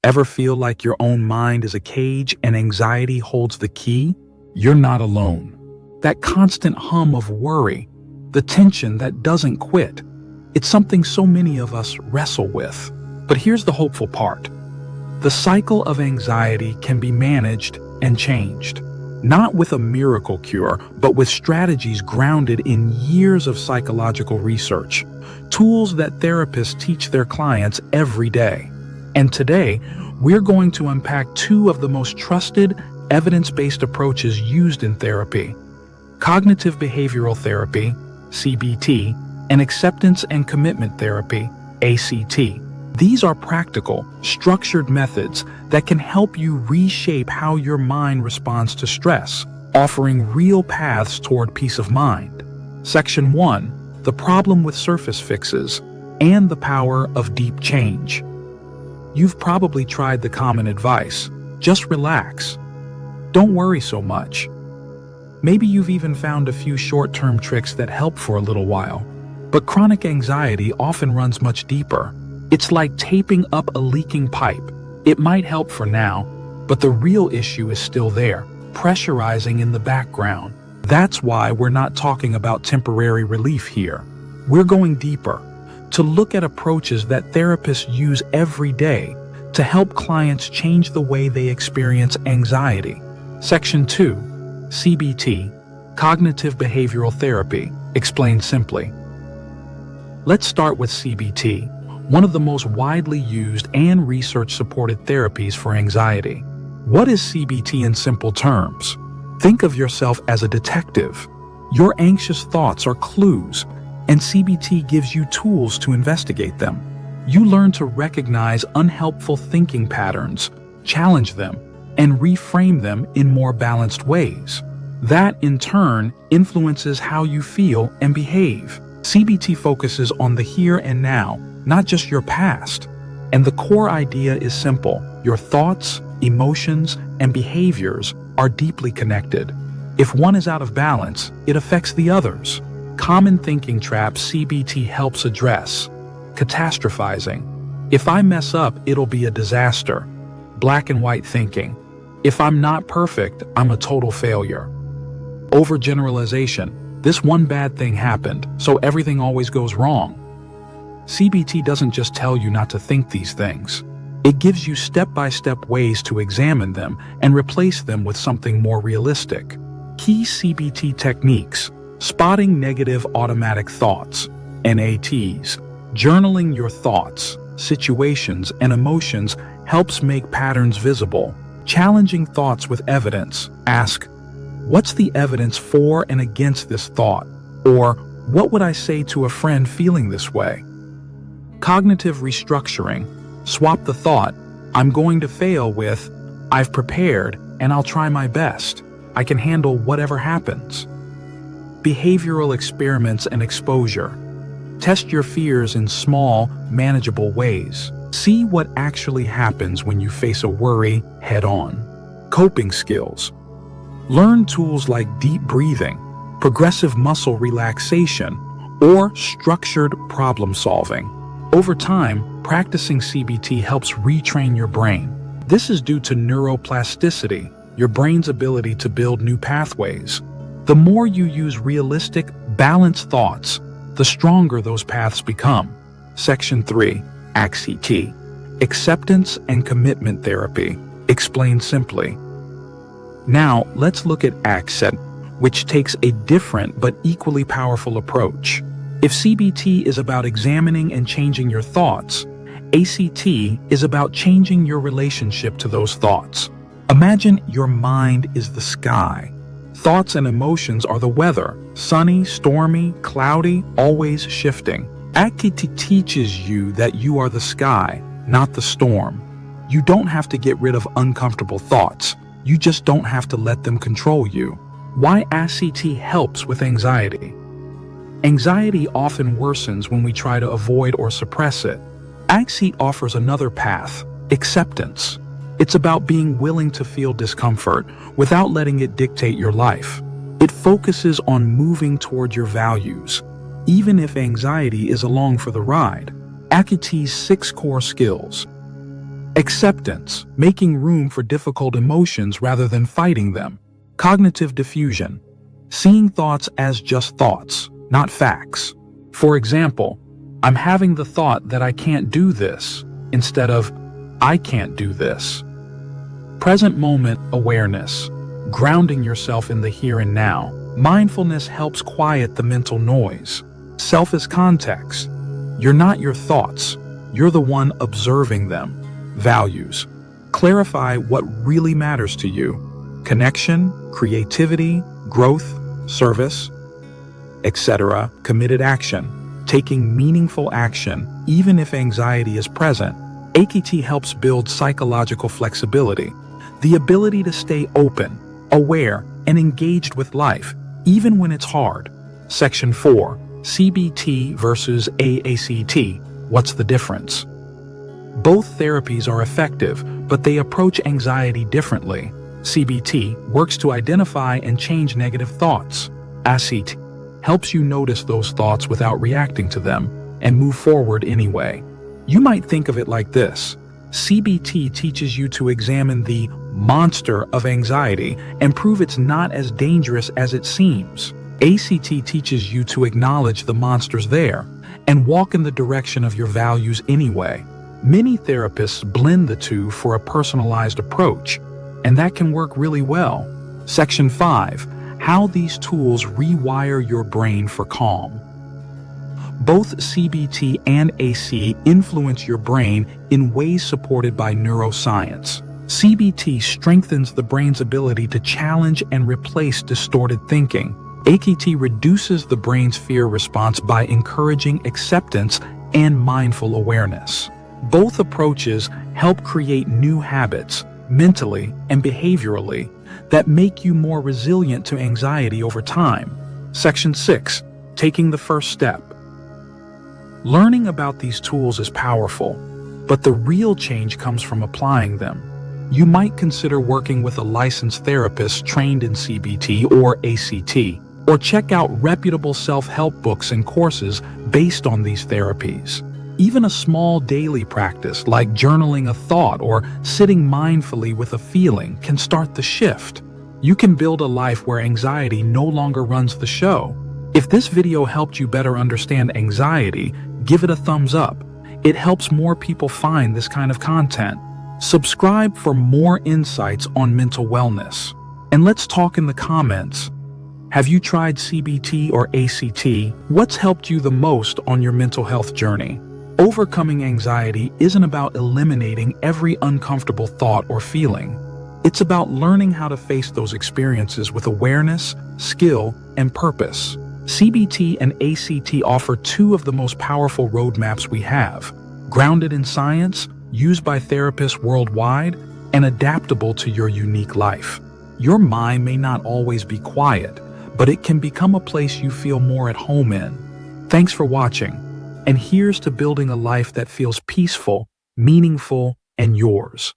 Ever feel like your own mind is a cage and anxiety holds the key? You're not alone. That constant hum of worry, the tension that doesn't quit, it's something so many of us wrestle with. But here's the hopeful part. The cycle of anxiety can be managed and changed. Not with a miracle cure, but with strategies grounded in years of psychological research, tools that therapists teach their clients every day. And today, we're going to unpack two of the most trusted, evidence-based approaches used in therapy: cognitive behavioral therapy, CBT, and acceptance and commitment therapy, ACT. These are practical, structured methods that can help you reshape how your mind responds to stress, offering real paths toward peace of mind. Section 1: The problem with surface fixes and the power of deep change. You've probably tried the common advice: just relax. Don't worry so much. Maybe you've even found a few short-term tricks that help for a little while. But chronic anxiety often runs much deeper. It's like taping up a leaking pipe. It might help for now, but the real issue is still there, pressurizing in the background. That's why we're not talking about temporary relief here. We're going deeper, to look at approaches that therapists use every day to help clients change the way they experience anxiety. Section 2: CBT, Cognitive Behavioral Therapy, explained simply. Let's start with CBT, one of the most widely used and research-supported therapies for anxiety. What is CBT in simple terms? Think of yourself as a detective. Your anxious thoughts are clues, and CBT gives you tools to investigate them. You learn to recognize unhelpful thinking patterns, challenge them, and reframe them in more balanced ways. That, in turn, influences how you feel and behave. CBT focuses on the here and now, not just your past. And the core idea is simple: your thoughts, emotions, and behaviors are deeply connected. If one is out of balance, it affects the others. Common thinking traps CBT helps address: catastrophizing. If I mess up, it'll be a disaster. Black and white thinking. If I'm not perfect, I'm a total failure. Overgeneralization. This one bad thing happened, so everything always goes wrong. CBT doesn't just tell you not to think these things. It gives you step-by-step ways to examine them and replace them with something more realistic. Key CBT techniques: spotting negative automatic thoughts, NATs. Journaling your thoughts, situations, and emotions helps make patterns visible. Challenging thoughts with evidence. Ask, what's the evidence for and against this thought? Or, what would I say to a friend feeling this way? Cognitive restructuring. Swap the thought, I'm going to fail, with, I've prepared and I'll try my best. I can handle whatever happens. Behavioral experiments and exposure. Test your fears in small, manageable ways. See what actually happens when you face a worry head-on. Coping skills. Learn tools like deep breathing, progressive muscle relaxation, or structured problem solving. Over time, practicing CBT helps retrain your brain. This is due to neuroplasticity, your brain's ability to build new pathways. The more you use realistic, balanced thoughts, the stronger those paths become. Section 3: ACT, Acceptance and Commitment Therapy, explained simply. Now, let's look at ACT, which takes a different but equally powerful approach. If CBT is about examining and changing your thoughts, ACT is about changing your relationship to those thoughts. Imagine your mind is the sky. Thoughts and emotions are the weather: sunny, stormy, cloudy, always shifting. ACT teaches you that you are the sky, not the storm. You don't have to get rid of uncomfortable thoughts. You just don't have to let them control you. Why ACT helps with anxiety? Anxiety often worsens when we try to avoid or suppress it. ACT offers another path: acceptance. It's about being willing to feel discomfort without letting it dictate your life. It focuses on moving toward your values, even if anxiety is along for the ride. ACT's 6 core skills: Acceptance, making room for difficult emotions rather than fighting them. Cognitive diffusion, seeing thoughts as just thoughts, not facts. For example, I'm having the thought that I can't do this instead of I can't do this. Present moment awareness, grounding yourself in the here and now. Mindfulness helps quiet the mental noise. Self is context. You're not your thoughts. You're the one observing them. Values. Clarify what really matters to you. Connection, creativity, growth, service, etc. Committed action. Taking meaningful action, even if anxiety is present. AKT helps build psychological flexibility, the ability to stay open, aware, and engaged with life, even when it's hard. Section 4. CBT versus AACT. What's the difference? Both therapies are effective, but they approach anxiety differently. CBT works to identify and change negative thoughts. ACT helps you notice those thoughts without reacting to them and move forward anyway. You might think of it like this. CBT teaches you to examine the monster of anxiety and prove it's not as dangerous as it seems. ACT teaches you to acknowledge the monsters there and walk in the direction of your values anyway. Many therapists blend the two for a personalized approach, and that can work really well. Section 5. How these tools rewire your brain for calm. Both CBT and AC influence your brain in ways supported by neuroscience. CBT strengthens the brain's ability to challenge and replace distorted thinking. AKT reduces the brain's fear response by encouraging acceptance and mindful awareness. Both approaches help create new habits, mentally and behaviorally, that make you more resilient to anxiety over time. Section 6. Taking the first step. Learning about these tools is powerful, but the real change comes from applying them. You might consider working with a licensed therapist trained in CBT or ACT, or check out reputable self-help books and courses based on these therapies. Even a small daily practice like journaling a thought or sitting mindfully with a feeling can start the shift. You can build a life where anxiety no longer runs the show. If this video helped you better understand anxiety, give it a thumbs up. It helps more people find this kind of content. Subscribe for more insights on mental wellness. And let's talk in the comments. Have you tried CBT or ACT? What's helped you the most on your mental health journey? Overcoming anxiety isn't about eliminating every uncomfortable thought or feeling. It's about learning how to face those experiences with awareness, skill, and purpose. CBT and ACT offer two of the most powerful roadmaps we have, grounded in science, used by therapists worldwide, and adaptable to your unique life. Your mind may not always be quiet, but it can become a place you feel more at home in. Thanks for watching. And here's to building a life that feels peaceful, meaningful, and yours.